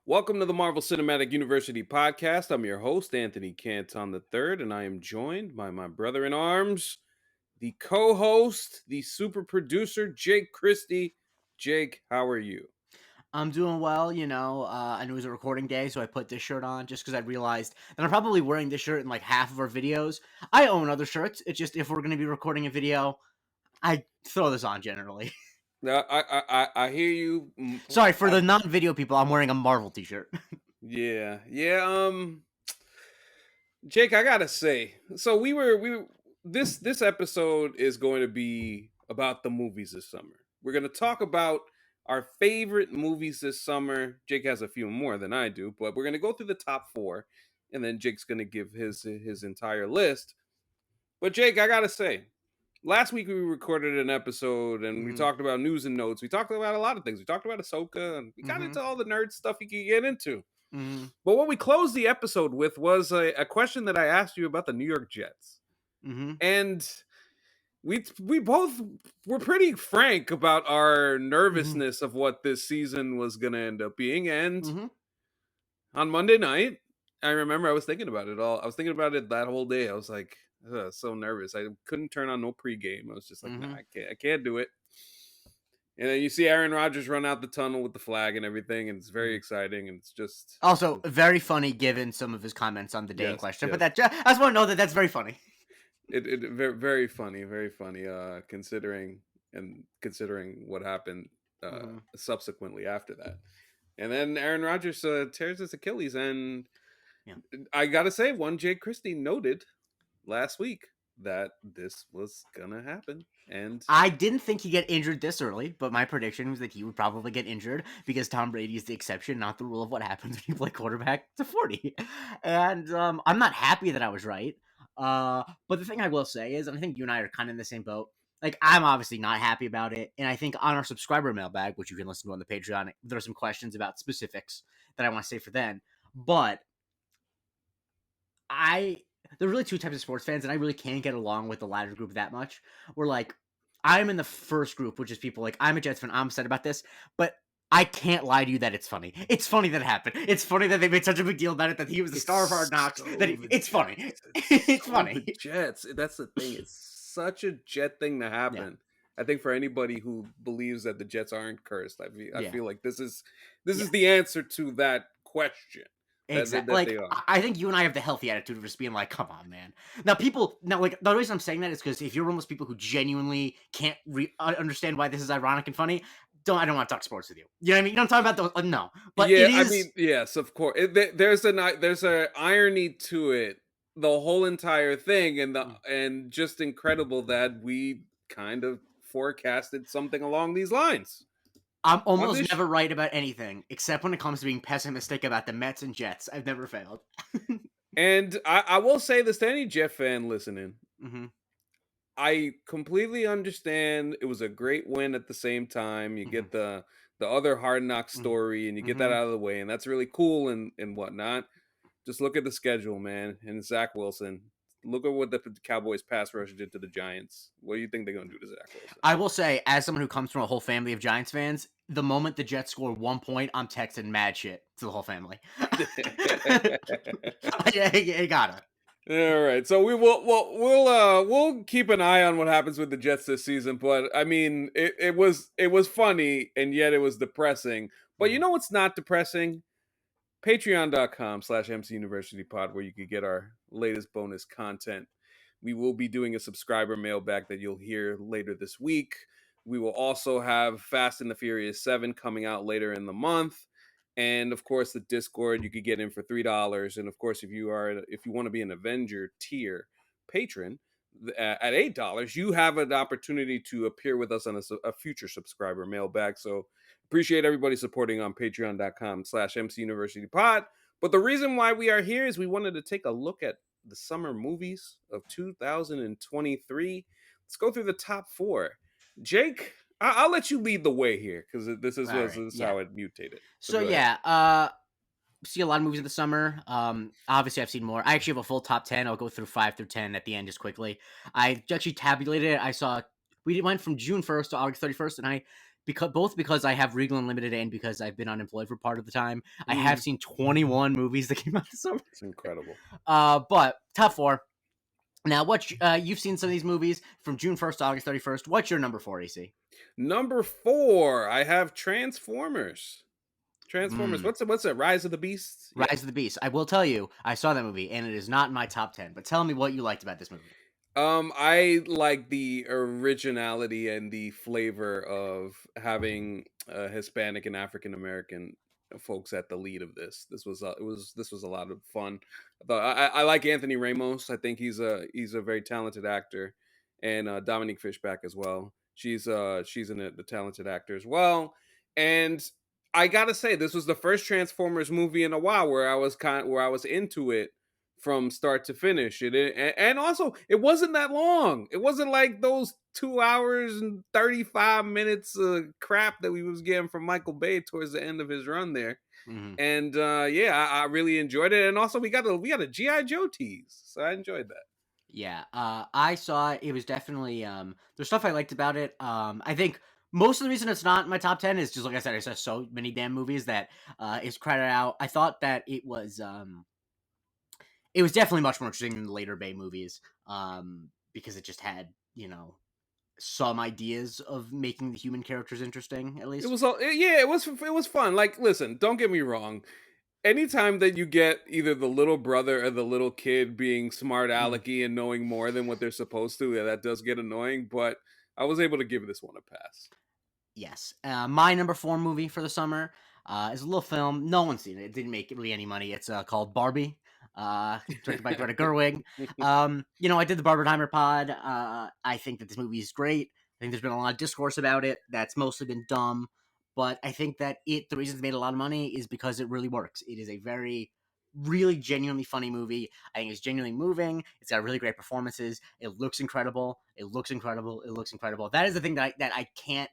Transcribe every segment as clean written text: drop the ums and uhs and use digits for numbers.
Welcome to the Marvel Cinematic University podcast. I'm your host, Anthony Canton III, and I am joined by my brother in arms, the co-host, the super producer, Jake Christie. Jake, how are you? I'm doing well, I knew it was a recording day, so I put this shirt on just because I realized that I'm probably wearing this shirt in like half of our videos. I own other shirts. It's just if we're going to be recording a video, I throw this on generally. I hear you. Sorry, for the non-video people, I'm wearing a Marvel t-shirt. Yeah. Jake, I gotta say, so this episode is going to be about the movies this summer. We're gonna talk about our favorite movies this summer. Jake has a few more than I do, but we're gonna go through the top four, and then Jake's gonna give his entire list. But Jake, I gotta say, last week we recorded an episode and we Mm-hmm. talked about news and notes. We talked about a lot of things. We talked about Ahsoka and we got Mm-hmm. into all the nerd stuff you can get into. Mm-hmm. But what we closed the episode with was a question that I asked you about the New York Jets. Mm-hmm. And we both were pretty frank about our Mm-hmm. nervousness of what this season was going to end up being. And Mm-hmm. on Monday night, I remember I was thinking about it all. I was thinking about it that whole day. I was like, ugh, so nervous. I couldn't turn on no pregame. I was just like, nah, Mm-hmm. I can't do it. And then you see Aaron Rodgers run out the tunnel with the flag and everything, and it's very Mm-hmm. exciting. And it's just Also, very funny given some of his comments on the day in yes, question. But yes. I just want to know that that's very funny. It very, very funny, very funny. Considering what happened Mm-hmm. subsequently after that, and then Aaron Rodgers tears his Achilles, and Yeah. I gotta say, one Jake Christie noted last week that this was gonna happen, and I didn't think he'd get injured this early, but my prediction was that he would probably get injured because Tom Brady is the exception, not the rule of what happens when you play quarterback to 40. And I'm not happy that I was right. But the thing I will say is, and I think you and I are kind of in the same boat. Like, I'm obviously not happy about it. And I think on our subscriber mailbag, which you can listen to on the Patreon, there are some questions about specifics that I want to say for then. But I there are really two types of sports fans, and I really can't get along with the latter group that much. We're like, I'm in the first group, which is people like, I'm a Jets fan, I'm upset about this, but I can't lie to you that it's funny. It's funny that it happened. It's funny that they made such a big deal about it, that he was the star of Hard it's Knocks. so the It's funny. Jets. It's It's so the funny. Jets. That's the thing. It's such a Jet thing to Yeah. happen. I think for anybody who believes that the Jets aren't cursed, I Yeah. feel like this is Yeah. the answer to that question Exactly. that Like, they are. I think you and I have the healthy attitude of just being like, "Come on, man." Now, like, the reason I'm saying that is because if you're one of those people who genuinely can't understand why this is ironic and funny, I don't want to talk sports with you. You know what I mean? You don't talk about those. No, but Yeah, it I is. mean, yes, of course. There's a irony to it, the whole entire thing, and just incredible that we kind of forecasted something along these lines I'm on almost this. never right about anything except when it comes to being pessimistic about the Mets and Jets. I've never failed. And I will say this to any Jet fan listening. Hmm. I completely understand it was a great win at the same time. You Hmm. get the other hard knock Hmm. story and you get that Hmm. out of the way, and that's really cool and whatnot. Just look at the schedule, man. And Zach Wilson. Look at what the Cowboys pass rush did to the Giants. What do you think they're gonna do to Zach Wilson? I will say, as someone who comes from a whole family of Giants fans, the moment the Jets score 1 point, I'm texting mad shit to the whole family. I gotta. All right, so we'll keep an eye on what happens with the Jets this season. But I mean, it was funny and yet it was depressing. But you Mhm. know what's not depressing? Patreon.com/MC University Pod, where you could get our latest bonus content. We will be doing a subscriber mailbag that you'll hear later this week. We will also have Fast and the Furious 7 coming out later in the month. And of course, the Discord you could get in for $3. And of course, if you want to be an Avenger tier patron at $8, you have an opportunity to appear with us on a future subscriber mailbag. So appreciate everybody supporting on patreon.com/MC University Pod. But the reason why we are here is we wanted to take a look at the summer movies of 2023. Let's go through the top four. Jake, I'll let you lead the way here because All right. this is Yeah. how it mutated. So So go ahead. yeah, see a lot of movies in the summer. Obviously I've seen more. I actually have a full top 10. I'll go through 5 through 10 at the end just quickly. I actually tabulated it. I saw we went from June 1st to August 31st, and I because I have Regal Unlimited and because I've been unemployed for part of the time, I have Mhm. seen 21 movies that came out this summer. It's incredible. But top four. Now, you've seen some of these movies from June 1st to August 31st. What's your number four, AC? Number 4, I have Transformers. Transformers. Mm, What's it? Rise of the Beasts? Yeah. Rise of the Beast. I will tell you, I saw that movie and it is not in my top 10. But tell me what you liked about this movie. I like the originality and the flavor of having Hispanic and African American folks at the lead of this. This was a lot of fun. I like Anthony Ramos. I think he's a very talented actor, and Dominique Fishback as well. She's a talented actor as well. And I gotta say, this was the first Transformers movie in a while where I was into it from start to finish. And also it wasn't that long. It wasn't like those 2 hours and 35 minutes of crap that we was getting from Michael Bay towards the end of his run there. Mhm. And yeah, I really enjoyed it. And also we got a GI Joe tease, so I enjoyed that. Yeah, I saw it. It was definitely there's stuff I liked about it. I think most of the reason it's not in my top 10 is just like I said, I saw so many damn movies that it's crowded out. I thought that it was definitely much more interesting than the later Bay movies, because it just had some ideas of making the human characters interesting at It least. was all yeah, it was fun. Like, listen, don't get me wrong. Anytime that you get either the little brother or the little kid being smart Mhm. alecky and knowing more than what they're supposed to, yeah, that does get annoying. But I was able to give this one a pass. Yes. My number four movie for the summer is a little film. No one's seen it. It didn't make really any money. It's called Barbie, directed by Greta Gerwig. I did the Barbenheimer pod. I think that this movie is great. I think there's been a lot of discourse about it that's mostly been dumb. But I think that the reason it's made a lot of money is because it really works. It is a really genuinely funny movie. I think it's genuinely moving. It's got really great performances. It looks incredible. It looks incredible. It looks incredible. That is the thing that I can't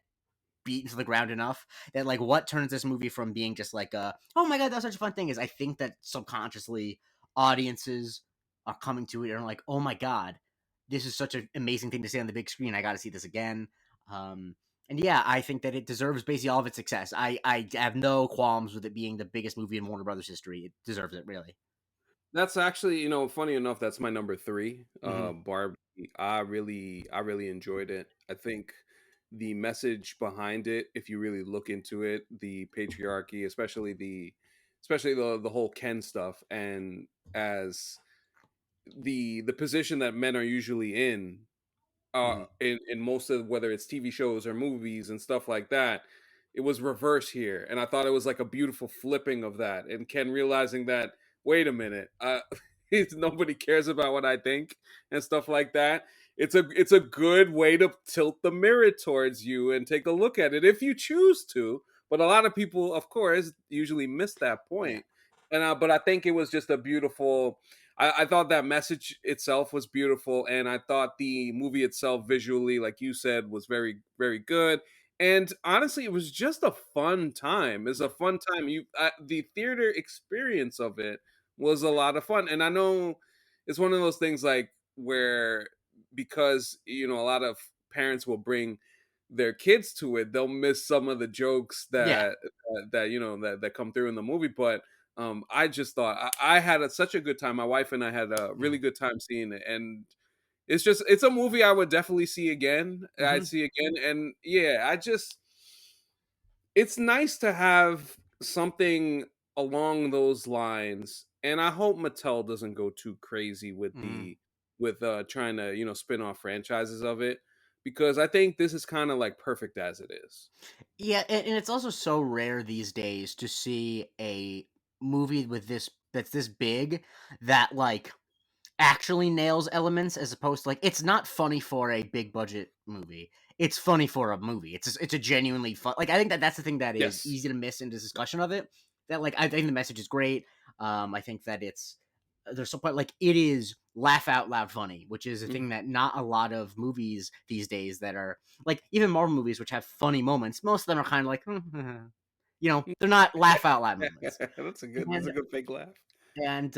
beat into the ground enough that like what turns this movie from being just like a oh my god that's such a fun thing is I think that subconsciously audiences are coming to it and are like oh my god this is such an amazing thing to see on the big screen. I got to see this again. And yeah, I think that it deserves basically all of its success. I have no qualms with it being the biggest movie in Warner Brothers history. It deserves it really. That's actually, funny enough, that's my number 3. Hmm. Barbie. I really enjoyed it. I think the message behind it, if you really look into it, the patriarchy, especially the whole Ken stuff, and as the position that men are usually Hmm. in most of whether it's TV shows or movies and stuff like that, it was reverse here, and I thought it was like a beautiful flipping of that, and Ken realizing that wait a minute, nobody cares about what I think and stuff like that. It's a good way to tilt the mirror towards you and take a look at it if you choose to. But a lot of people, of course, usually miss that Yeah. point. And but I think it was just a beautiful. I thought that message itself was beautiful, and I thought the movie itself, visually, like you said, was very, very good. And honestly, it was just a fun time. It's a fun time. The theater experience of it was a lot of fun, and I know it's one of those things like where because a lot of parents will bring their kids to it, they'll miss some of the jokes Yeah. that come through in the movie, but I just thought I had such a good time. My wife and I had a really good time seeing it, and it's a movie I would definitely see again. Hmm. I'd see again, and yeah, it's nice to have something along those lines, and I hope Mattel doesn't go too crazy with Hmm. trying to spin off franchises of it, because I think this is kind of like perfect as it is. Yeah, and it's also so rare these days to see a movie with this that's this big that like actually nails elements as opposed to like it's not funny for a big budget movie. It's funny for a movie. It's a genuinely fun. Like I think that that's the thing that is Yes. easy to miss in this discussion of it. That like I think the message is great. I think that there's some point like it is laugh out loud funny, which is a Mhm. thing that not a lot of movies these days that are like even Marvel movies which have funny moments. Most of them are kind of like they're not laugh out loud moments. That's a And good fake laugh. and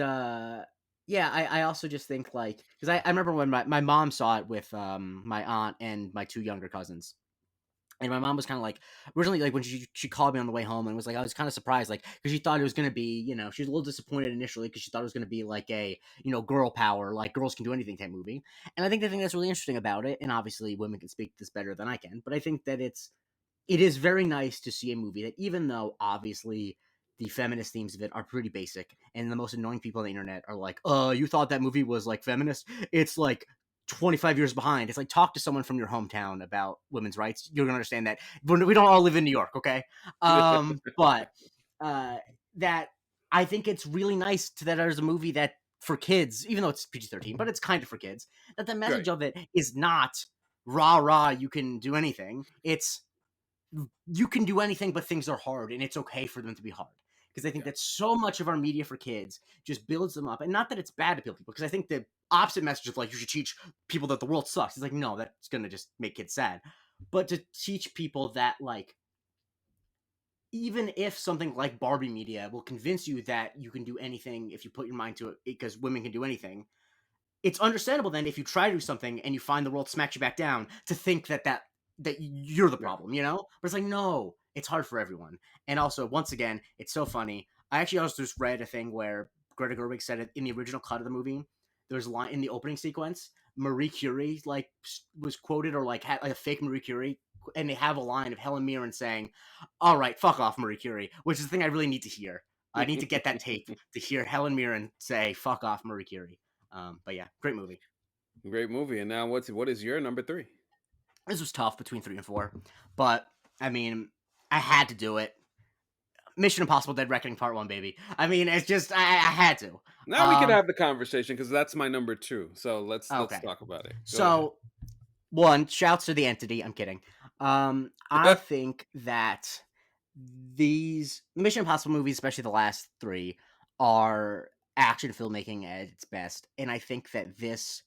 yeah, I also just think like because I remember when my mom saw it with my aunt and my two younger cousins And my mom was kind of like, originally, like when she called me on the way home and was like, I was kind of surprised, like, because she thought it was going to be, she was a little disappointed initially because she thought it was going to be like a, girl power, like girls can do anything type movie. And I think the thing that's really interesting about it, and obviously women can speak this better than I can, but I think that it is very nice to see a movie that, even though obviously the feminist themes of it are pretty basic, and the most annoying people on the internet are like, you thought that movie was like feminist? It's like 25 years behind. It's like, talk to someone from your hometown about women's rights. You're gonna understand that we don't all live in New York, okay? But uh, that I think it's really nice that there's a movie that for kids, even though it's PG-13, but it's kind of for kids. That the message Right. of it is not rah rah. You can do anything. It's you can do anything, but things are hard, and it's okay for them to be hard. Because I think Yeah. that so much of our media for kids just builds them up, and not that it's bad to appeal to people. Because I think the opposite message of like you should teach people that the world sucks. It's like, no, that's gonna just make kids sad. But to teach people that, like, even if something like Barbie media will convince you that you can do anything if you put your mind to it, because women can do anything, it's understandable then if you try to do something and you find the world smacks you back down to think that you're the Yeah. problem, But it's like, no, it's hard for everyone. And also, once again, it's so funny. I actually also just read a thing where Greta Gerwig said it in the original cut of the movie. There's a line in the opening sequence. Marie Curie like was quoted, or like had like a fake Marie Curie, and they have a line of Helen Mirren saying, "All right, fuck off, Marie Curie," which is the thing I really need to hear. I need to get that tape to hear Helen Mirren say "fuck off, Marie Curie." But yeah, great movie. Great movie. And now what is your number 3? This was tough between 3 and 4, but I mean, I had to do it. Mission Impossible: Dead Reckoning Part One, baby. I mean, it's just I had to. Now we can have the conversation because that's my number 2. So let's Okay. talk about it. Go ahead. So one, shouts to the entity. I'm kidding. I think that these Mission Impossible movies, especially the last three, are action filmmaking at its best, and I think that this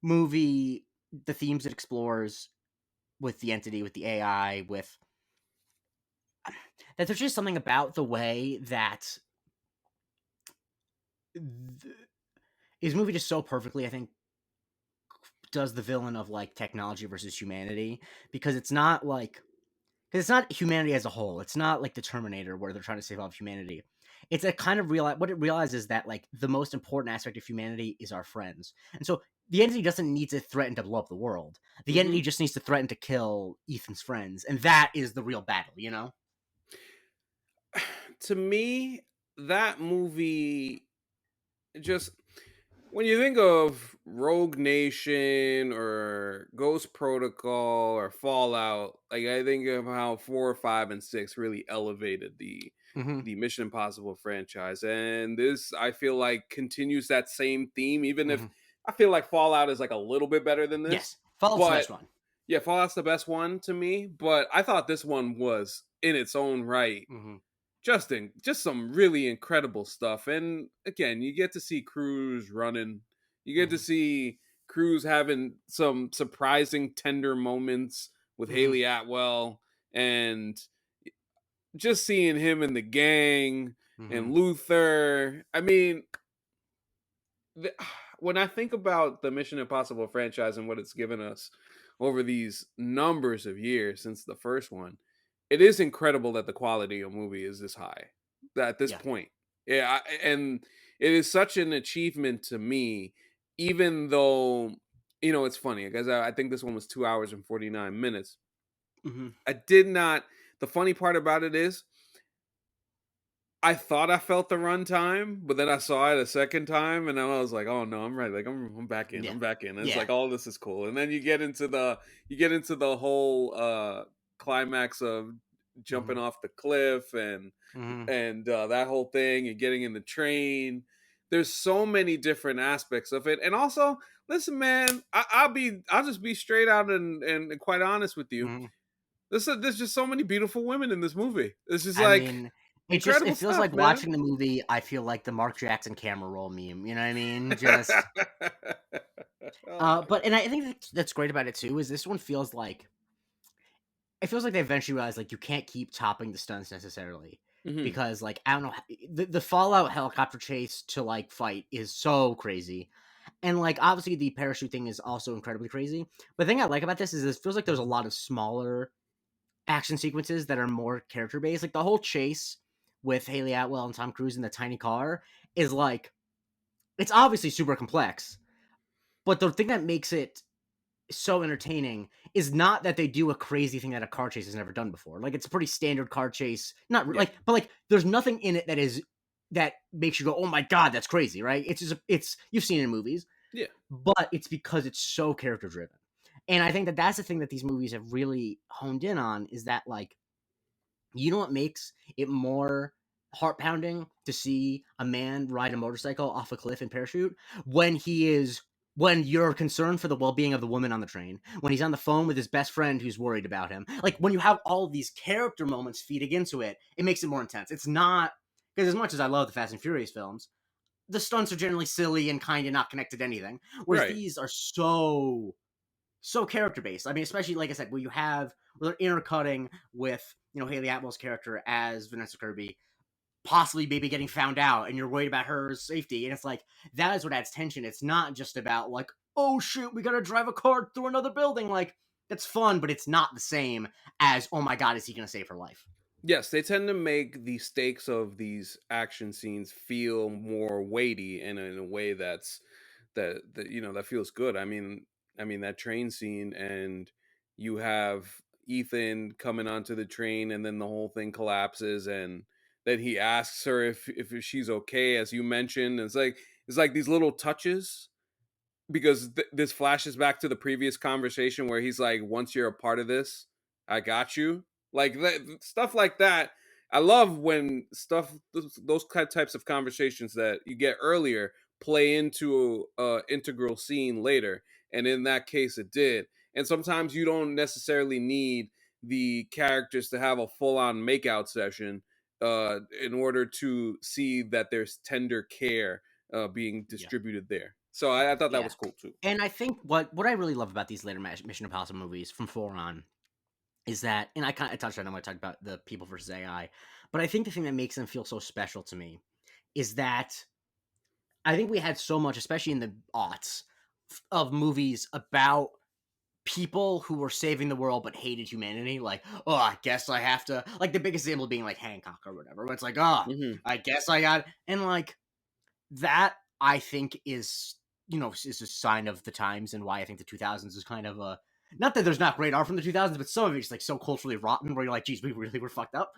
movie, the themes it explores with the entity, with the AI, with that there's just something about the way that his movie just so perfectly, I think, does the villain of like technology versus humanity, because it's not like because it's not humanity as a whole. It's not like the Terminator where they're trying to save all of humanity. It's a kind of what it realizes that like the most important aspect of humanity is our friends, and so the entity doesn't need to threaten to blow up the world. The Hmm. entity just needs to threaten to kill Ethan's friends, and that is the real battle. To me, that movie just when you think of Rogue Nation or Ghost Protocol or Fallout, like I think of how 4, 5, and 6 really elevated Mm-hmm. the Mission Impossible franchise, and this I feel like continues that same theme. Even if Mm-hmm. I feel like Fallout is like a little bit better than this, Yes, Fallout's the but best one. yeah, Fallout's the best one to me. But I thought this one was in its own right Mm-hmm. just some really incredible stuff. And again, you get to see Cruz running. You get to Mm-hmm. see Cruz having some surprising tender moments with Mm-hmm. Haley Atwell, and just seeing him in the gang Mm-hmm. and Luther. I mean, the, when I think about the Mission Impossible franchise and what it's given us over these numbers of years since the first one, it is incredible that the quality of movie is this high at this Yeah. point. Yeah, and it is such an achievement to me, even though it's funny because I think this one was 2 hours and 49 minutes. Mm-hmm. I did not. The funny part about it is I thought I felt the runtime, but then I saw it a second time, and then I was like, "Oh no, I'm right. Like I'm back in. Yeah. I'm back in." And it's Yeah. like all this is cool, and then you get into the whole climax of Mm-hmm. jumping off the cliff Mm-hmm. and that whole thing and getting in the train. There's so many different aspects of it, and also, listen, man, I'll just be straight out and quite honest with you. Mm-hmm. There's just so many beautiful women in this movie. It's just I like mean, it incredible feels stuff, like man. watching the movie. I feel like the Mark Jackson camera roll meme. You know what I mean? Just Oh my but and I think that's great about it too. Is this one feels like it feels like they eventually realized like you can't keep topping the stunts necessarily, god. because like I don't know, the Fallout helicopter chase to like fight is so crazy. And like obviously the parachute thing is also incredibly crazy. But the thing I like about this is it feels like there's a lot of smaller action sequences that are more character based. Like the whole chase with Haley Atwell and Tom Cruise in the tiny car is like, it's obviously super complex, but the thing that makes it so entertaining is not that they do a crazy thing that a car chase has never done before. Like it's a pretty standard car chase, not Yeah, like, but like there's nothing in it that makes you go, oh my god, that's crazy, right? It's just it's you've seen it in movies, yeah, but it's because it's so character driven. And I think that that's the thing that these movies have really honed in on is that like, you know what makes it more heart pounding to see a man ride a motorcycle off a cliff and parachute when when you're concerned for the well-being of the woman on the train, when he's on the phone with his best friend who's worried about him. Like when you have all of these character moments feeding into it, it makes it more intense. It's not because as much as I love the Fast and Furious films, the stunts are generally silly and kind of not connected to anything. Whereas right. these are so character based. I mean, especially like I said, where they're intercutting with Haley Atwell's character as Vanessa Kirby, possibly maybe getting found out, and you're worried about her safety, and it's like that is what adds tension. It's not just about like, oh shit, we gotta drive a car through another building. Like that's fun, but it's not the same as oh my god, is he gonna save her life? Yes, they tend to make the stakes of these action scenes feel more weighty and in a way that that feels good. I mean that train scene, and you have Ethan coming onto the train, and then the whole thing collapses, and then he asks her if she's okay, as you mentioned. It's like these little touches, because this flashes back to the previous conversation where he's like, once you're a part of this, I got you, like that, stuff like that. I love when those types of conversations that you get earlier play into a integral scene later, and in that case it did. And sometimes you don't necessarily need the characters to have a full-on makeout session in order to see that there's tender care being Yeah, distributed there. So I thought that yeah. was cool too. And I think what I really love about these later Mission Impossible movies from four on is that, and I kind of touched on it when I talked about the people versus AI, but I think the thing that makes them feel so special to me is that I think we had so much, especially in the aughts, of movies about people who were saving the world but hated humanity. Like, oh, I guess I have to. Like the biggest example being like Hancock or whatever. Where it's like, oh, Hmm. I guess I got, and like that. I think is is a sign of the times and why I think the 2000s is kind of a. Not that there's not great art from the 2000s, but some of it's like so culturally rotten where you're like, geez, we really were fucked up.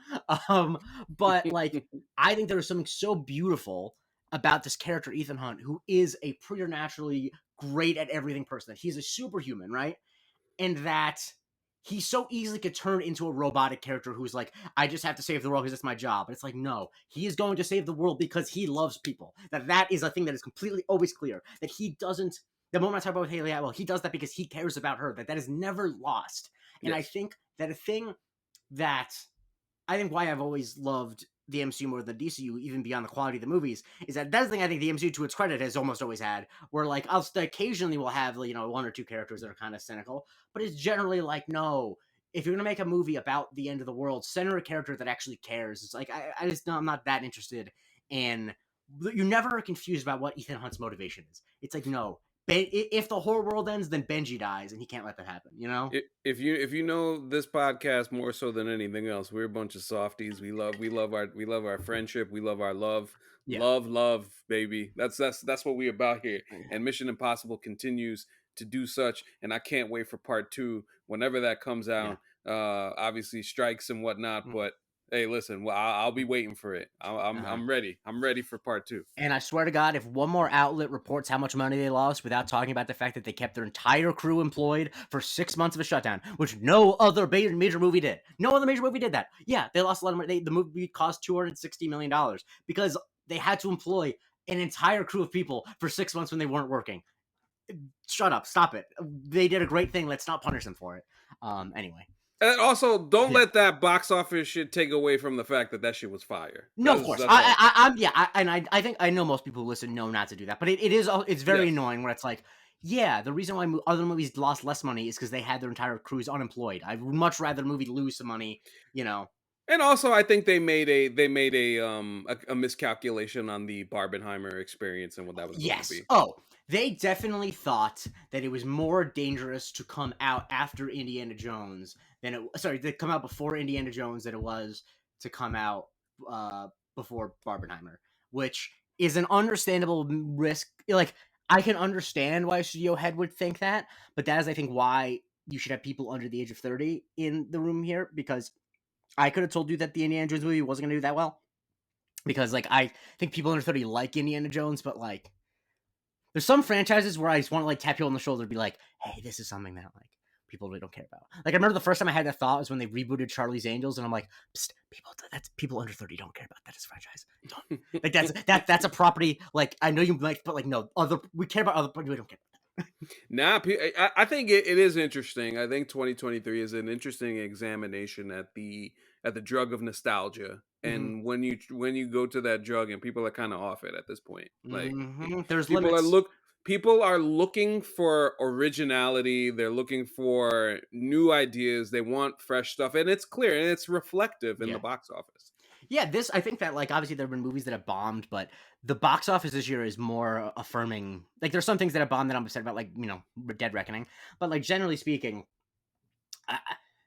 Um, but like, I think there is something so beautiful about this character Ethan Hunt, who is a preternaturally great at everything person. He's a superhuman, right? And that he so easily could turn into a robotic character who's like, I just have to save the world because it's my job. But it's like, no, he is going to save the world because he loves people. That is a thing that is completely always clear. That he doesn't. The moment I talk about with Haley Atwell, he does that because he cares about her. That is never lost. And I Yes. think that a thing that I think why I've always loved the MCU more than the DCU, even beyond the quality of the movies, is that that's the thing I think the MCU, to its credit, has almost always had. Where like I'll occasionally will have one or two characters that are kind of cynical, but it's generally like no. If you're gonna make a movie about the end of the world, center a character that actually cares. It's like I just no, I'm not that interested in. You never are confused about what Ethan Hunt's motivation is. It's like no, if the whole world ends, then Benji dies, and he can't let that happen. You know? If you know this podcast more so than anything else, we're a bunch of softies. We love our friendship. We love our love, Yeah. love, baby. That's what we about here. And Mission Impossible continues to do such. And I can't wait for part two whenever that comes Yeah. out. Obviously strikes and whatnot, but hey, listen, well, I'll be waiting for it. I'm Uh-huh. I'm ready. I'm ready for part two. And I swear to God, if one more outlet reports how much money they lost without talking about the fact that they kept their entire crew employed for 6 months of a shutdown, which no other major movie did. No other major movie did that. Yeah, they lost a lot of money. The movie cost $260 million because they had to employ an entire crew of people for 6 months when they weren't working. Shut up. Stop it. They did a great thing. Let's not punish them for it. Anyway. And also, don't Yeah. let that box office shit take away from the fact that shit was fire. No, of That's course. that's all. I'm yeah, I think I know most people who listen know not to do that, but it's very Yes. annoying where it's like, yeah, the reason why other movies lost less money is because they had their entire crews unemployed. I'd much rather the movie lose some money, you know. And also, I think they made a miscalculation on the Barbenheimer experience and what that was going to Yes. be. Oh, they definitely thought that it was more dangerous to come out after Indiana Jones to come out before Indiana Jones than it was to come out before Barbenheimer, which is an understandable risk. Like, I can understand why a studio head would think that, but that is, I think, why you should have people under the age of 30 in the room here, because I could have told you that the Indiana Jones movie wasn't going to do that well, because like I think people under 30 like Indiana Jones, but like there's some franchises where I just want to like tap people on the shoulder and be like, hey, this is something that like people really don't care about. Like, I remember the first time I had that thought was when they rebooted Charlie's Angels, and I'm like, psst, people under 30 don't care about that as a franchise. Like that's a property. Like, I know you might, but like no, we care about other, but we don't care. Nah, I think it is interesting. I think 2023 is an interesting examination at the drug of nostalgia, and when you go to that drug, and people are kind of off it at this point. Like, There's people limits. people are looking for originality. They're looking for new ideas. They want fresh stuff, and it's clear and it's reflective in the box office. Yeah, I think that like obviously there have been movies that have bombed, but the box office this year is more affirming. Like, there's some things that have bombed that I'm upset about, like, Dead Reckoning, but like generally speaking,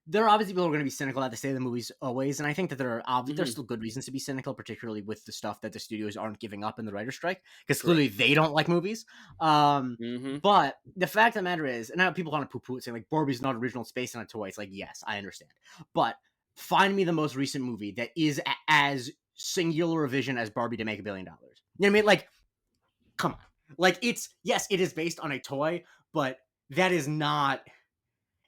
there are obviously people who are going to be cynical at the state of the movies always, and I think that there's still good reasons to be cynical, particularly with the stuff that the studios aren't giving up in the writer's strike, because clearly they don't like movies. But the fact of the matter is, and now people want to poo-poo it, saying like Barbie's not original space on a toy. It's like, yes, I understand, but find me the most recent movie that is as singular a vision as Barbie to make $1 billion. You know what I mean? Like, come on. Like, it is based on a toy, but that is not.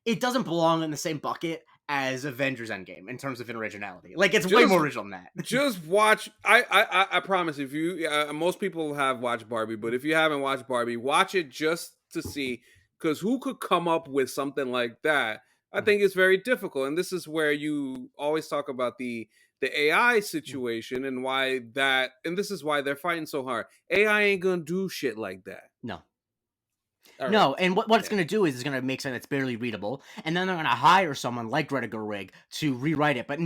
It doesn't belong in the same bucket as Avengers Endgame in terms of originality. Like, it's way more original than that. Just watch. I promise, if you most people have watched Barbie, but if you haven't watched Barbie, watch it just to see, because who could come up with something like that? I think it's very difficult, and this is where you always talk about the AI situation and why that, and this is why they're fighting so hard. AI ain't gonna do shit like that. No. No, and what it's going to do is it's going to make something that's barely readable, and then they're going to hire someone like Greta Gerwig to rewrite it, but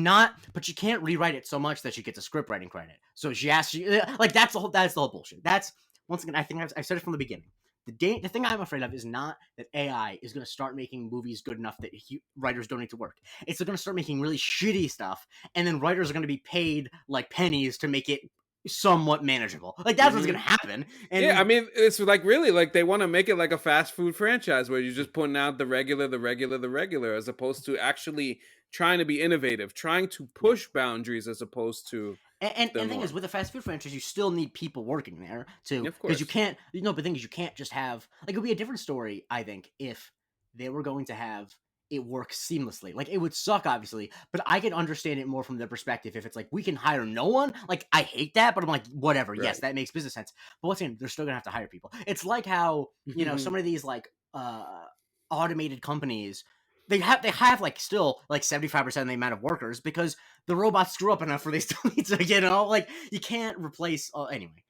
you can't rewrite it so much that she gets a script writing credit. So she asks you, like, that's the whole bullshit. That's, once again, I think I've said it from the beginning. The thing I'm afraid of is not that AI is going to start making movies good enough that writers don't need to work. It's going to start making really shitty stuff, and then writers are going to be paid like pennies to make it somewhat manageable. Like, that's what's gonna happen. And yeah, I mean, it's like, really, like, they want to make it like a fast food franchise where you're just putting out the regular, as opposed to actually trying to be innovative, trying to push boundaries, as opposed to. And the thing is, with a fast food franchise, you still need people working there too, of course, because you can't. But the thing is, you can't just have, like, it would be a different story, I think, if they were going to have it works seamlessly. Like, it would suck, obviously, but I can understand it more from their perspective. If it's like, we can hire no one, like, I hate that, but I'm like, whatever. Right. Yes, that makes business sense. But once again, they're still gonna have to hire people. It's like how, some of these like automated companies, they have like still like 75% of the amount of workers, because the robots screw up enough where they still need to, like, you can't replace anyway.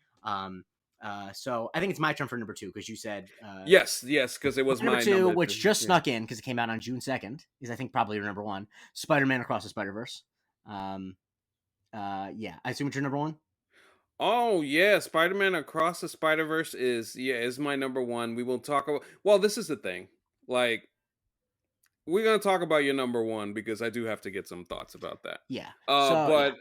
So I think it's my turn for number 2, because you said yes, because it was number 2, which just snuck in because it came out on June 2nd, is I think probably your number 1, Spider-Man Across the Spider-Verse. I assume it's your number 1. Oh yeah, Spider-Man Across the Spider-Verse is my number 1. We will talk about. Well, this is the thing, like, we're gonna talk about your number 1 because I do have to get some thoughts about that. Yeah. But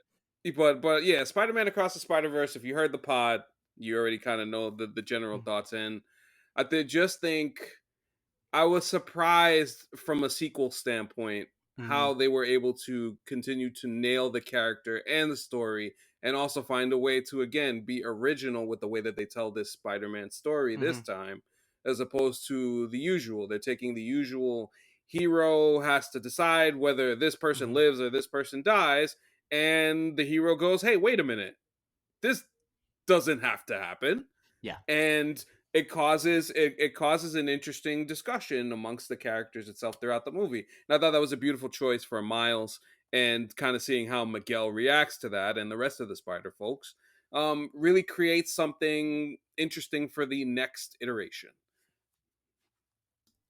yeah, Spider-Man Across the Spider-Verse. If you heard the pod, you already kind of know the general thoughts, and I just think I was surprised from a sequel standpoint how they were able to continue to nail the character and the story, and also find a way to, again, be original with the way that they tell this Spider-Man story this time, as opposed to the usual. They're taking the usual hero has to decide whether this person lives or this person dies, and the hero goes, hey, wait a minute, this doesn't have to happen. Yeah. And it causes an interesting discussion amongst the characters itself throughout the movie. And I thought that was a beautiful choice for Miles, and kind of seeing how Miguel reacts to that and the rest of the Spider folks really creates something interesting for the next iteration.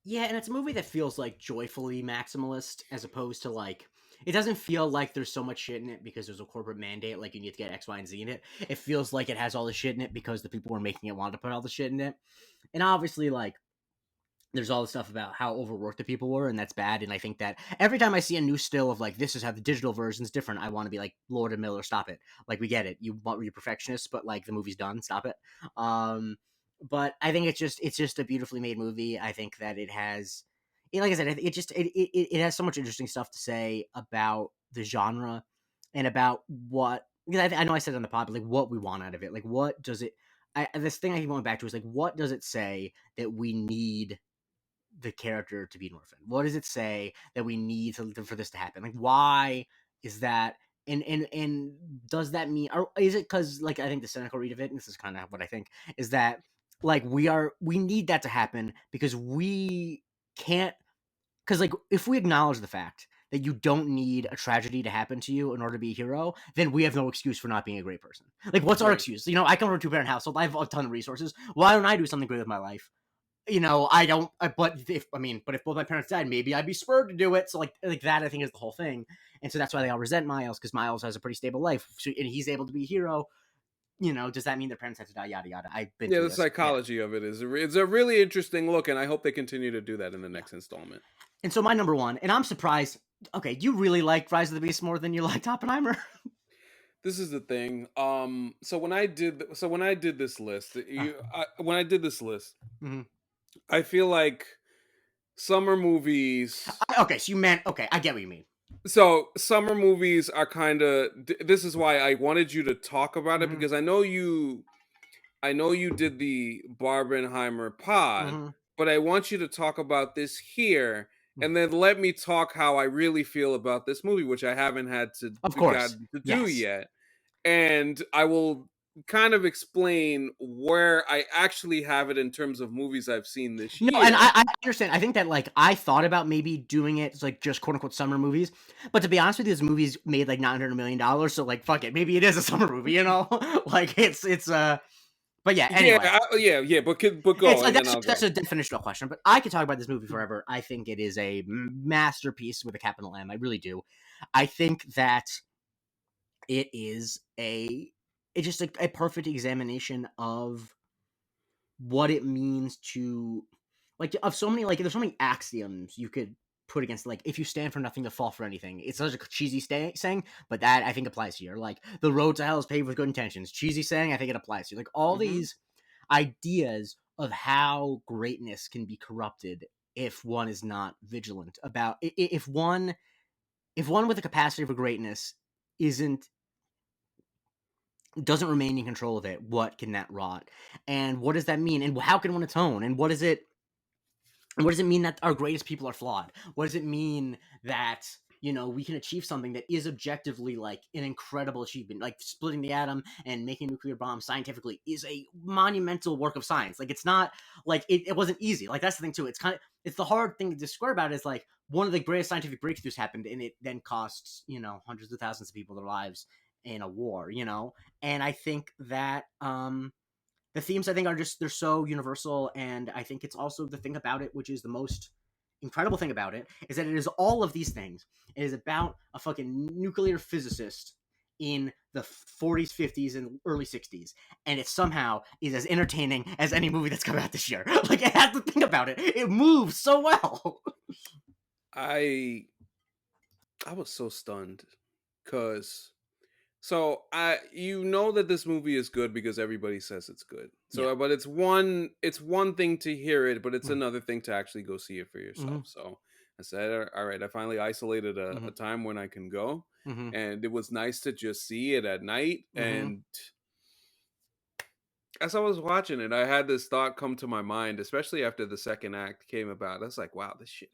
Yeah, and it's a movie that feels like joyfully maximalist, as opposed to like, it doesn't feel like there's so much shit in it because there's a corporate mandate, like you need to get X, Y, and Z in it. It feels like it has all the shit in it because the people who are making it wanted to put all the shit in it. And obviously, like, there's all the stuff about how overworked the people were, and that's bad. And I think that every time I see a new still of like this is how the digital version's different, I want to be like, Lord and Miller, stop it. Like, we get it, you want your perfectionists, but like the movie's done, stop it. Um, but I think it's just a beautifully made movie. I think that it has, like I said, it has so much interesting stuff to say about the genre and about what, because I know I said it on the pod, but like what we want out of it, like what does it. This thing I keep going back to is like, what does it say that we need the character to be an orphan? What does it say that we need for this to happen? Like, why is that? And does that mean, or is it because, like, I think the cynical read of it, and this is kind of what I think, is that like we need that to happen because we can't, because like if we acknowledge the fact that you don't need a tragedy to happen to you in order to be a hero, then we have no excuse for not being a great person. Like, what's our Right. excuse? I come from a two-parent household. I have a ton of resources. Why don't I do something great with my life? I don't. But if both my parents died, maybe I'd be spurred to do it. So like that, I think is the whole thing, and so that's why they all resent Miles, because Miles has a pretty stable life, so, and he's able to be a hero. Does that mean their parents had to die? Yada yada. I've been Yeah, through the this. Yeah. psychology of it is it's a really interesting look, and I hope they continue to do that in the Yeah. next installment. And so my number one, and I'm surprised. Okay, you really like Rise of the Beast more than you liked Oppenheimer. This is the thing. When I did this list, when I did this list, Mhm. I feel like summer movies. Okay, so you meant, okay, I get what you mean. So summer movies are kind of. This is why I wanted you to talk about it Hmm. because I know you did the Barbenheimer pod, Hmm. but I want you to talk about this here, and then let me talk how I really feel about this movie, which I haven't had to Of course, gotten to do yes. yet. And I will kind of explain where I actually have it in terms of movies I've seen this No, and year. I understand. I think that like I thought about maybe doing it as, like, just quote unquote summer movies, but to be honest with you, this movie's made like $900 million, so like fuck it, maybe it is a summer movie, like it's. But yeah, Yeah, anyway, yeah, but it's go and then I'll that's go. a definitional question, but I could talk about this movie forever. I think it is a masterpiece with a capital M. I really do. I think that it is it's just a perfect examination of what it means to, like, of so many, like, there's so many axioms you could put against, like, if you stand for nothing, to fall for anything. It's such a cheesy saying, but that I think applies here. Like, the road to hell is paved with good intentions. Cheesy saying, I think it applies here. Like, all Hmm. these ideas of how greatness can be corrupted if one is not vigilant about, if one with the capacity for greatness isn't doesn't remain in control of it, what can that rot? And what does that mean? And how can one atone? And what does it mean that our greatest people are flawed? What does it mean that we can achieve something that is objectively like an incredible achievement, like splitting the atom and making a nuclear bomb scientifically is a monumental work of science. Like, it's not like it wasn't easy. Like, that's the thing too. It's the hard thing to describe about it is like one of the greatest scientific breakthroughs happened, and it then costs hundreds of thousands of people their lives in a war. And I think that the themes, I think, are just, they're so universal, and I think it's also the thing about it, which is the most incredible thing about it, is that it is all of these things. It is about a fucking nuclear physicist in the 40s, 50s, and early 60s, and it somehow is as entertaining as any movie that's come out this year. Like, it has to think about it. It moves so well. I I was so stunned because so I you know that this movie is good because everybody says it's good. Yeah. So but it's one thing to hear it, but it's Mm-hmm. another thing to actually go see it for yourself. Mm-hmm. So I said, all right, I finally isolated a time when I can go, Mm-hmm. and it was nice to just see it at night. Mm-hmm. And as I was watching it, I had this thought come to my mind, especially after the second act came about. I was like, wow, this shit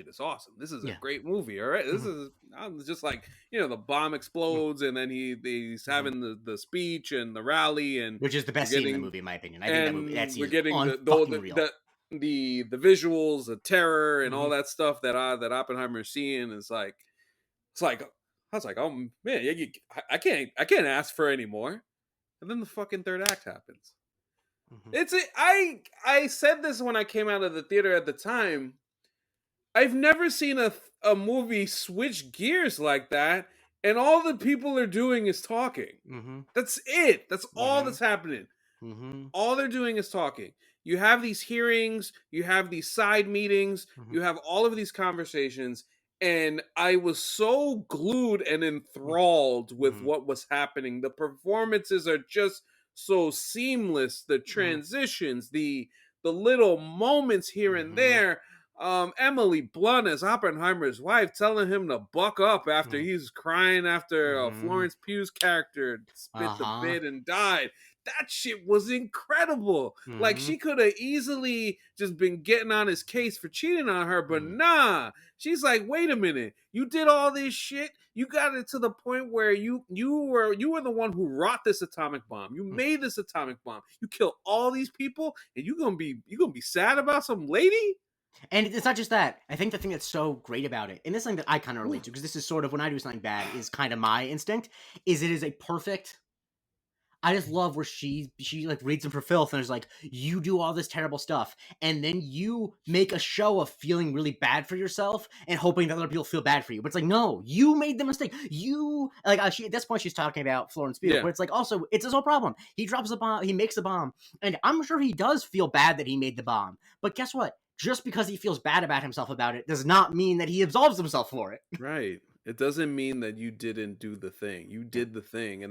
is awesome. This is a Yeah. great movie. All right. Mm-hmm. I'm just like, the bomb explodes and then he's Mm-hmm. having the speech and the rally and Which is the we're best scene in the getting movie, in my opinion. I think that scene we're is getting unfucking real. the visuals, the terror and Mm-hmm. all that stuff that Oppenheimer's seeing is like, it's like, I was like, oh man, I can't ask for any more. And then the fucking third act happens. Mm-hmm. I said this when I came out of the theater at the time. I've never seen a movie switch gears like that, and all the people are doing is talking. Mm-hmm. That's it. That's all Mm-hmm. that's happening. Mm-hmm. All they're doing is talking. You have these hearings, you have these side meetings, Mm-hmm. you have all of these conversations, and I was so glued and enthralled with Mm-hmm. what was happening. The performances are just so seamless, the Mm-hmm. transitions, the little moments here and Mm-hmm. there. Emily Blunt as Oppenheimer's wife telling him to buck up after Mm-hmm. he's crying after Mm-hmm. Florence Pugh's character spit the Uh-huh. bit and died. That shit was incredible. Like, Mm-hmm. she could have easily just been getting on his case for cheating on her, but Mm-hmm. nah. She's like, wait a minute. You did all this shit. You got it to the point where you were the one who wrought this atomic bomb. You made this atomic bomb. You killed all these people, and you gonna be sad about some lady? And it's not just that. I think the thing that's so great about it, and this is something that I kind of relate Ooh. to, because this is sort of when I do something bad, is kind of my instinct, is it is a perfect. I just love where she like reads him for filth and is like, you do all this terrible stuff, and then you make a show of feeling really bad for yourself and hoping that other people feel bad for you. But it's like, no, you made the mistake. You like she at this point she's talking about Florence Pugh, Yeah, but it's like also it's his whole problem. He drops the bomb, he makes the bomb, and I'm sure he does feel bad that he made the bomb. But guess what? Just because he feels bad about himself about it does not mean that he absolves himself for it. right. It doesn't mean that you didn't do the thing. You Yeah. did the thing.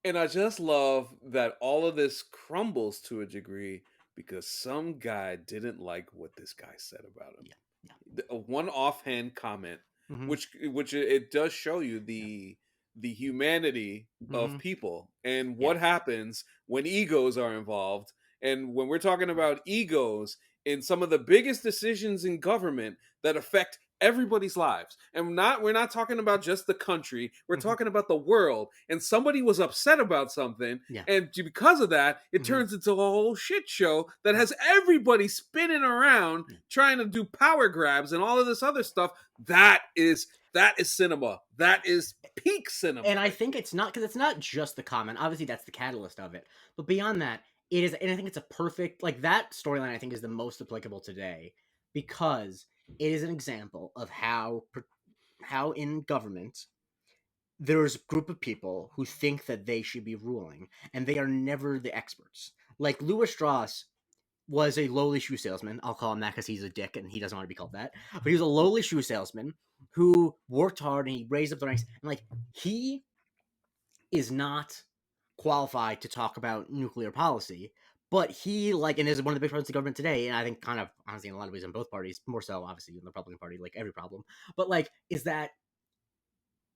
And I just love that all of this crumbles to a degree because some guy didn't like what this guy said about him. Yeah. Yeah. One offhand comment, Mm-hmm. which it does show you Yeah. the humanity Mm-hmm. of people and Yeah. what happens when egos are involved. And when we're talking about egos in some of the biggest decisions in government that affect everybody's lives, and we're not talking about just the country, we're Mm-hmm. talking about the world, and somebody was upset about something, Yeah. and because of that it Mm-hmm. turns into a whole shit show that has everybody spinning around Yeah. trying to do power grabs and all of this other stuff. That is cinema. That is peak cinema And I right think it's not because it's not just the comment. Obviously, that's the catalyst of it. But beyond that, it is, and I think it's a perfect like that storyline. I think is the most applicable today because it is an example of how in government there's a group of people who think that they should be ruling, and they are never the experts. Like Louis Strauss was a lowly shoe salesman. I'll call him that because he's a dick and he doesn't want to be called that. But he was a lowly shoe salesman who worked hard and he raised up the ranks. And like he is not qualified to talk about nuclear policy, but he like and is one of the big problems of the government today, and I think kind of honestly in a lot of ways in both parties, more so obviously in the Republican Party, like every problem, but like is that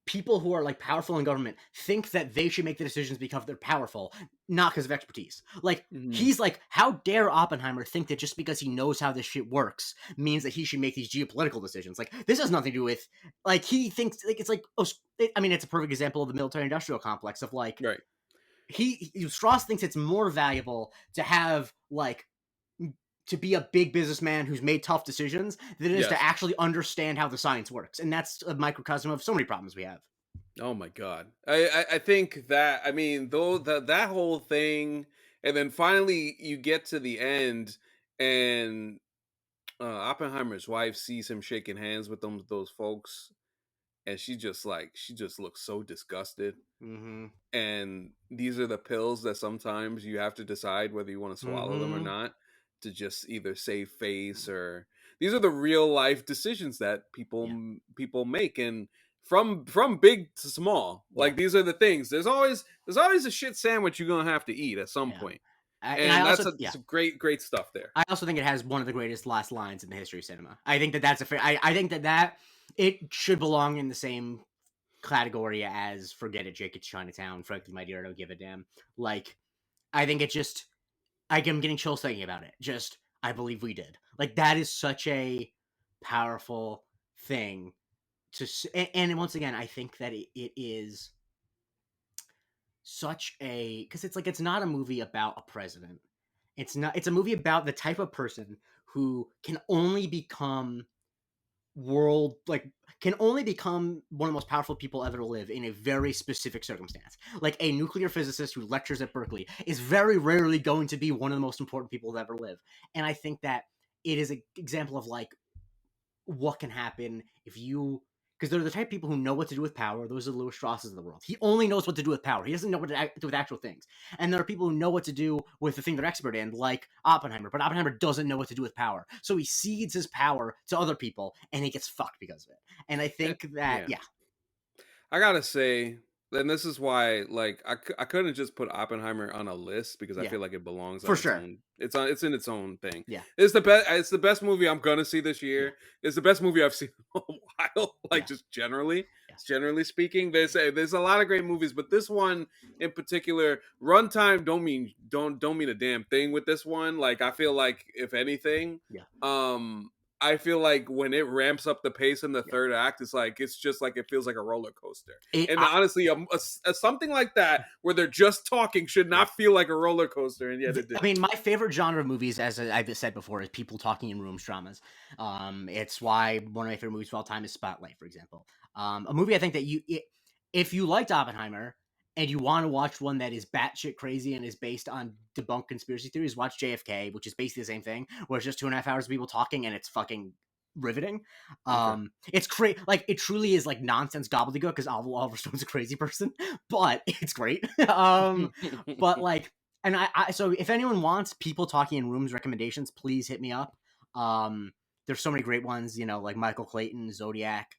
people who are like powerful in government think that they should make the decisions because they're powerful, not because of expertise. Like Mhm. he's like, how dare Oppenheimer think that just because he knows how this shit works means that he should make these geopolitical decisions? Like this has nothing to do with like he thinks like it's like oh, I mean it's a perfect example of the military industrial complex of like Right. Strauss thinks it's more valuable to have like to be a big businessman who's made tough decisions than it is to Yes. actually understand how the science works, and that's a microcosm of so many problems we have. Oh my god. I think that, I mean, though, that whole thing, and then finally you get to the end, and Oppenheimer's wife sees him shaking hands with those folks, and she just looks so disgusted. Mm-hmm. And these are the pills that sometimes you have to decide whether you want to swallow them or Mm-hmm. not, to just either save face. Or these are the real life decisions that Yeah. people make, and from big to small, Yeah. like these are the things. There's always a shit sandwich you're gonna have to eat at some Yeah. point. And I And also, yeah, some great stuff there. I also think it has one of the greatest last lines in the history of cinema. I think that that's a fair. I think that it should belong in the same category as "Forget It, Jake. It's Chinatown." Frankly, my dear, I don't give a damn. Like, I think it just. I'm getting chills thinking about it. Just, I believe we did. Like that is such a powerful thing to. And once again, I think that it is such a because it's like it's not a movie about a president. It's not. It's a movie about the type of person who can only become world like can only become one of the most powerful people ever to live in a very specific circumstance. Like a nuclear physicist who lectures at Berkeley is very rarely going to be one of the most important people to ever live. And I think that it is an example of like what can happen if you because they're the type of people who know what to do with power. Those are the Louis Strasses of the world. He only knows what to do with power. He doesn't know what to do with actual things. And there are people who know what to do with the thing they're expert in, like Oppenheimer. But Oppenheimer doesn't know what to do with power, so he cedes his power to other people, and he gets fucked because of it. And I think that, Yeah. I gotta say, and this is why, like, I couldn't just put Oppenheimer on a list because I yeah, feel like it belongs for on its sure. own. It's in its own thing. Yeah, It's the best. It's the best movie I'm gonna see this yeah, year. It's the best movie I've seen in a while. Like, yeah, just generally, yeah. generally speaking, there's a lot of great movies, but this one in particular, runtime don't mean a damn thing with this one. Like, I feel like if anything, Yeah. I feel like when it ramps up the pace in the Yeah. third act, it's just like it feels like a roller coaster. It, And I, honestly, something like that where they're just talking should yeah. not feel like a roller coaster, and yet it did. I mean, my favorite genre of movies, as I've said before, is people talking in rooms dramas. It's why one of my favorite movies of all time is Spotlight, for example. A movie I think that if you liked Oppenheimer and you want to watch one that is batshit crazy and is based on debunked conspiracy theories, watch JFK, which is basically the same thing, where it's just 2.5 hours of people talking and it's fucking riveting. Okay. It's crazy. Like, it truly is like nonsense gobbledygook because Oliver Stone's a crazy person, but it's great. But like, and so if anyone wants people talking in rooms recommendations, please hit me up. There's so many great ones, like Michael Clayton, Zodiac.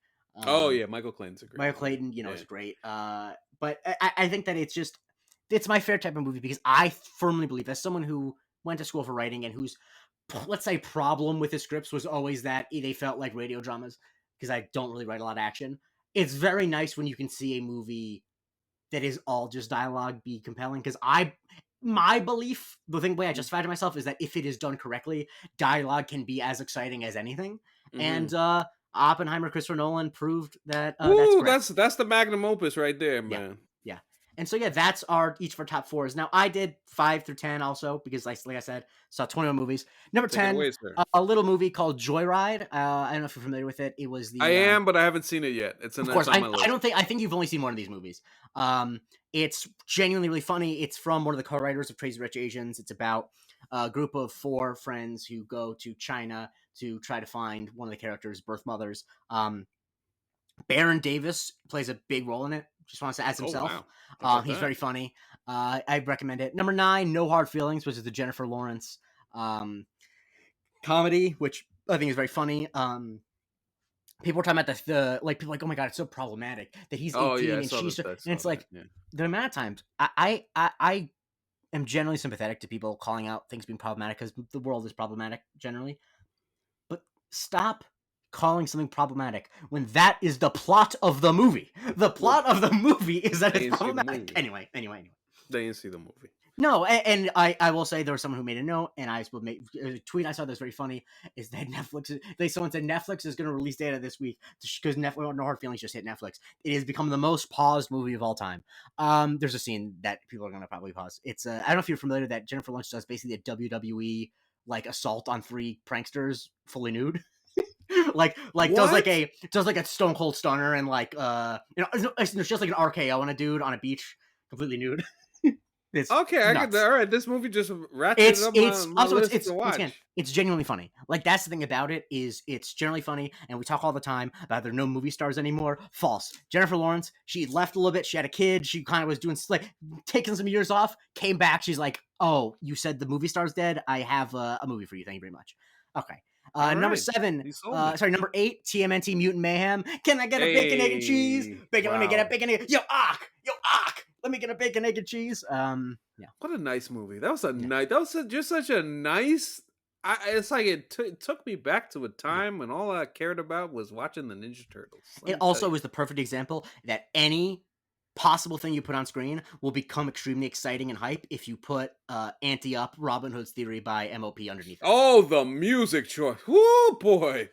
Oh yeah, Michael Clayton's a great Michael movie. Clayton, Yeah. is great. But I think that it's my favorite type of movie because I firmly believe, as someone who went to school for writing and whose, let's say, problem with his scripts was always that they felt like radio dramas because I don't really write a lot of action. It's very nice when you can see a movie that is all just dialogue be compelling because my belief, the way I justified to myself, is that if it is done correctly, dialogue can be as exciting as anything. And Oppenheimer, Christopher Nolan proved that that's Woo, correct. that's the magnum opus right there, Yeah, man. yeah. And so yeah, that's each of our top fours. Now I did 5 through 10 also because like I said, saw 21 movies. Number Take it 10, away, sir. a little movie called Joyride. I don't know if you're familiar with it. It was I the am, but I haven't seen it yet. It's of course, on my list. I think you've only seen one of these movies. It's genuinely really funny. It's from one of the co-writers of Crazy Rich Asians. It's about a group of 4 friends who go to China to try to find one of the characters' birth mothers. Baron Davis plays a big role in it. Just wants to as himself. Oh, wow. He's very funny. I recommend it. Number 9, No Hard Feelings, which is the Jennifer Lawrence comedy, which I think is very funny. People were talking about people are like, oh my god, it's so problematic that he's 18 and she's, and it's like the amount of times I am generally sympathetic to people calling out things being problematic because the world is problematic generally, but stop calling something problematic when that is the plot of the movie. The plot of the movie is that it's problematic. Anyway. They didn't see the movie. No, and I will say there was someone who made a note, and I will make a tweet I saw that was very funny, is that someone said Netflix is going to release data this week because Netflix, No Hard Feelings just hit Netflix. It has become the most paused movie of all time. There's a scene that people are going to probably pause. It's I don't know if you're familiar that Jennifer Lawrence does basically a WWE like assault on 3 pranksters fully nude. like does like a Stone Cold Stunner and like it's just like an RKO on a dude on a beach completely nude. It's okay, I get that. All right, this movie just ratcheted up my list to watch. Again, it's genuinely funny. Like, that's the thing about it, is it's generally funny, and we talk all the time about there are no movie stars anymore. False. Jennifer Lawrence, she left a little bit. She had a kid. She kind of was doing like taking some years off. Came back. She's like, "Oh, you said the movie star's dead. I have a movie for you. Thank you very much." Okay. Number 7, number 8, TMNT Mutant Mayhem. Can I get a bacon, egg, and cheese? Bacon, let me get a bacon, egg. Yo, let me get a bacon, egg, and cheese. Yeah. What a nice movie. That was nice. That was just such a nice. It's like it took me back to a time when all I cared about was watching the Ninja Turtles. It also was the perfect example that any possible thing you put on screen will become extremely exciting and hype if you put Ante Up, Robin Hood's Theory by M.O.P. underneath it. Oh, the music choice. Oh boy.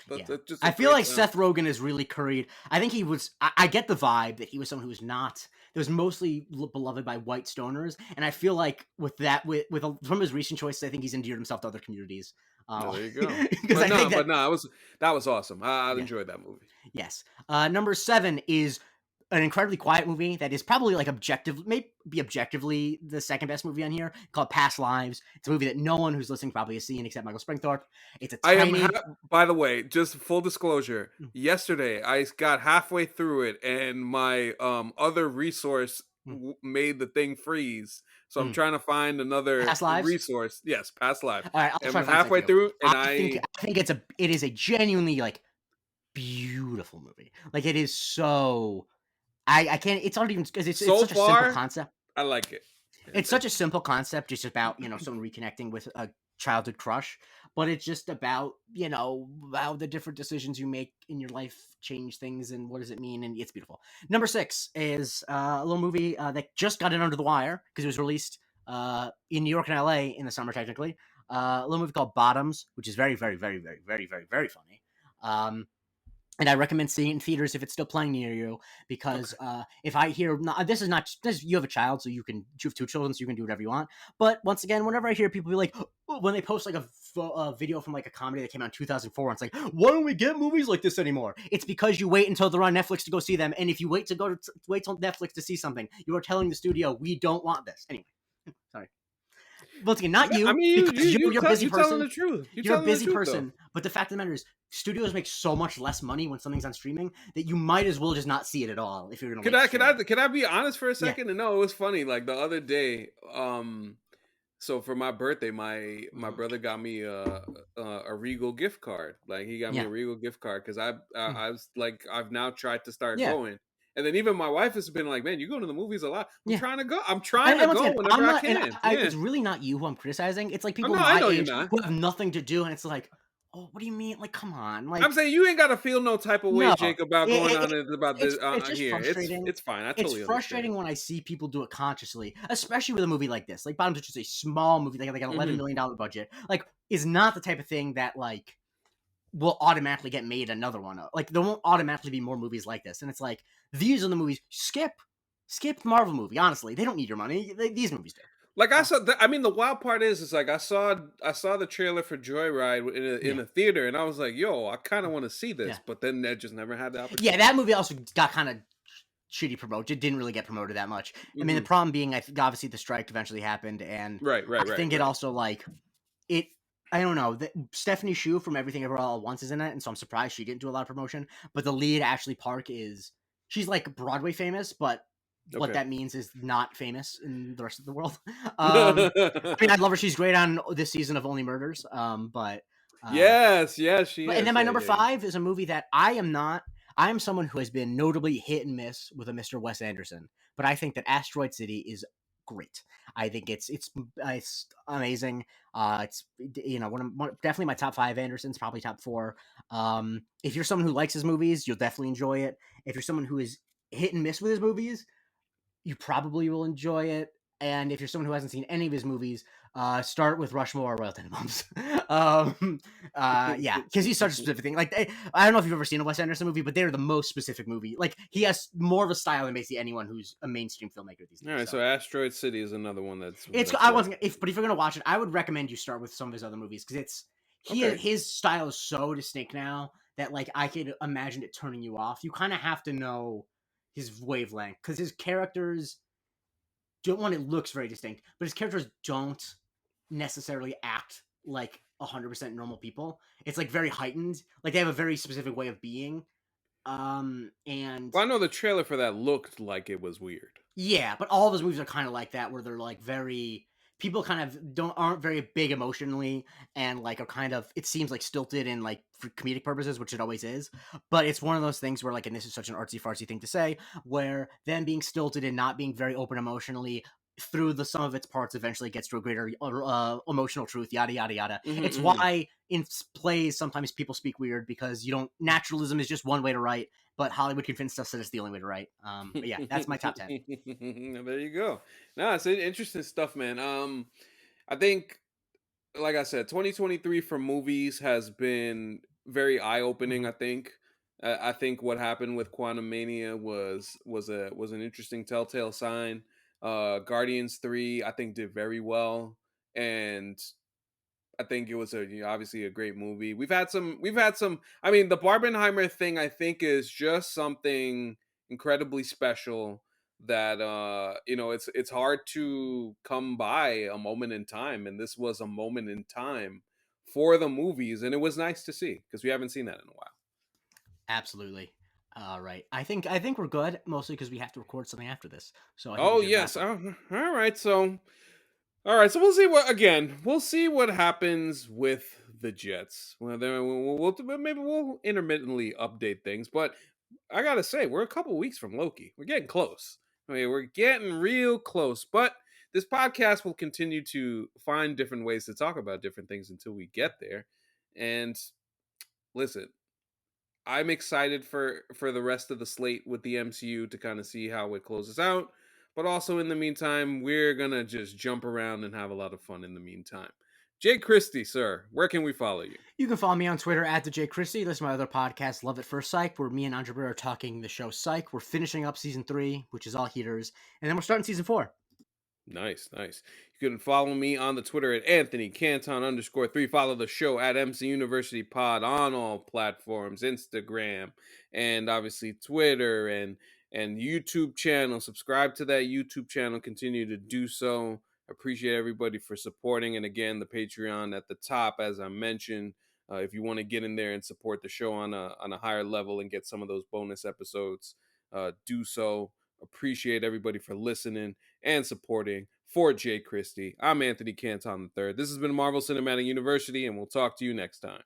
That's I feel like Seth Rogen is really curried. I think he was. I get the vibe that he was someone who was not. That was mostly beloved by white stoners, and I feel like with from his recent choices, I think he's endeared himself to other communities. There you go. That was awesome. I enjoyed that movie. Yes. Number 7 is an incredibly quiet movie that is probably like maybe objectively the second best movie on here, called Past Lives. It's a movie that no one who's listening probably has seen except Michael Springthorpe. It's a I am. tiny. By the way, just full disclosure. Mm, Yesterday, I got halfway through it, and my other resource mm, made the thing freeze. So I'm mm. trying to find another Past Lives. resource. Yes, past life. All right, I'll And try I'm to find something for halfway you. through, and I think it is a genuinely like beautiful movie. Like it is so. I can't. It's not even because it's so such a simple far concept. I like it. It's such a simple concept, just about someone reconnecting with a childhood crush, but it's just about how the different decisions you make in your life change things and what does it mean, and it's beautiful. Number 6 is a little movie that just got in under the wire because it was released in New York and LA in the summer technically. A little movie called Bottoms, which is very very very very very very very funny. And I recommend seeing it in theaters if it's still playing near you, because Okay. if I hear this is not this, you have a child, so you have 2 children, so you can do whatever you want. But once again, whenever I hear people be like, when they post like a video from like a comedy that came out in 2004, and it's like, why don't we get movies like this anymore? It's because you wait until they're on Netflix to go see them, and if you wait till Netflix to see something, you are telling the studio we don't want this anyway. Sorry. Once again, not Yeah, I you, mean, because you're a busy you telling person. the truth. You You're a telling the busy truth though. person, but the fact of the matter is, studios make so much less money when something's on streaming that you might as well just not see it at all if you're gonna Could wait to I stream it. can I be honest for a Yeah. second? And no, it was funny. Like the other day, so for my birthday, my Mhm. brother got me a Regal gift card. Like he got me Yeah. a Regal gift card because Mm. I was like I've now tried to start Yeah. going, and then even my wife has been like, "Man, you go to the movies a lot." I'm Yeah. trying to go. I'm trying And to once go again, whenever I'm I not, and can. it's Yeah, really not you who I'm criticizing. It's like I people know. I my know you're age not. who have nothing to do, and it's like, oh, what do you mean? Like, come on, I'm like, saying you ain't gotta feel no type of way, no, Jake, about going on it about this it's just here. frustrating. It's fine. I It's totally understand. frustrating when I see people do it consciously, especially with a movie like this. Like Bottoms, which is a small movie, like an $11 Hmm. million budget, like is not the type of thing that like will automatically get made another one. Like there won't automatically be more movies like this, and it's like these are the movies. Skip the Marvel movie. Honestly, they don't need your money. These movies do. Like I Uh, saw, I mean, the wild part is like I saw the trailer for Joyride in yeah, a theater, and I was like, "Yo, I kind of want to see yeah, this," but then I just never had the yeah. opportunity. That movie also got kind of shitty promoted. It didn't really get promoted that much. I mean, the Hmm. problem being, I think obviously the strike eventually happened, and Right, right, I right, think it right. also like it. I don't know. Stephanie Shu from Everything Everywhere All at Once is in it, and so I'm surprised she didn't do a lot of promotion. But the lead, Ashley Park, she's like Broadway famous, but what Okay. that means is not famous in the rest of the world. I mean, I love her. She's great on this season of Only Murders. Uh, Yes, yes, she and then is. my Yeah, number yeah, yeah. 5 is a movie that I am not. I am someone who has been notably hit and miss with a Mr. Wes Anderson, but I think that Asteroid City is great. I think it's amazing. It's definitely my top 5 Andersons, probably top 4. If you're someone who likes his movies, you'll definitely enjoy it. If you're someone who is hit and miss with his movies, you probably will enjoy it. And if you're someone who hasn't seen any of his movies, start with Rushmore or Royal Tenenbaums. Yeah, because he's such a specific thing. Like, I don't know if you've ever seen a Wes Anderson movie, but they're the most specific movie. Like, he has more of a style than basically anyone who's a mainstream filmmaker these All days. right, So so Asteroid City is another one it's that's I worth. wasn't if, but if you're gonna watch it, I would recommend you start with some of his other movies because Okay. his style is so distinct now that like I could imagine it turning you off. You kind of have to know his wavelength because his characters don't want it looks very distinct, but his characters don't necessarily act like 100% normal people. It's like very heightened. Like they have a very specific way of being. And Well, I know the trailer for that looked like it was weird. yeah, but all of his movies are kind of like that, where they're like very people kind of don't aren't very big emotionally and like are kind of it seems like stilted in like for comedic purposes, which it always is. But it's one of those things where like, and this is such an artsy fartsy thing to say, where them being stilted and not being very open emotionally through the sum of its parts eventually gets to a greater emotional truth, yada yada yada. Hmm, It's hmm. why in plays sometimes people speak weird because you don't naturalism is just one way to write, but Hollywood convinced us that it's the only way to write. But yeah, that's my top 10. There you go. No, it's interesting stuff, man. I think, like I said, 2023 for movies has been very eye opening. Mhm. I think what happened with Quantum Mania was an interesting telltale sign. Guardians 3, I think, did very well, and I think it was obviously a great movie. We've had some. I mean, the Barbenheimer thing, I think, is just something incredibly special that it's hard to come by a moment in time, and this was a moment in time for the movies, and it was nice to see because we haven't seen that in a while. Absolutely. All right. I think we're good, mostly because we have to record something after this. So I think we Oh should wrap yes. up. All right. So we'll see we'll see what happens with the Jets. Well, then maybe we'll intermittently update things, but I gotta say we're a couple weeks from Loki. We're getting close. I mean, we're getting real close. But this podcast will continue to find different ways to talk about different things until we get there. And listen, I'm excited for the rest of the slate with the MCU to kind of see how it closes out. But also in the meantime, we're gonna just jump around and have a lot of fun in the meantime. Jay Christie, sir, where can we follow you? You can follow me on Twitter at the J Christie. Listen to my other podcast, Love It First Psych, where me and Andre are talking the show Psych. We're finishing up season 3, which is all heaters, and then we're starting season 4. Nice, nice. You can follow me on the Twitter at Anthony Canton _3. Follow the show at MC University Pod on all platforms, Instagram, and obviously Twitter and YouTube channel. Subscribe to that YouTube channel. Continue to do so. Appreciate everybody for supporting. And again, the Patreon at the top, as I mentioned. If you want to get in there and support the show on a higher level and get some of those bonus episodes, do so. Appreciate everybody for listening and supporting. For Jay Christie, I'm Anthony Canton III. This has been Marvel Cinematic University, and we'll talk to you next time.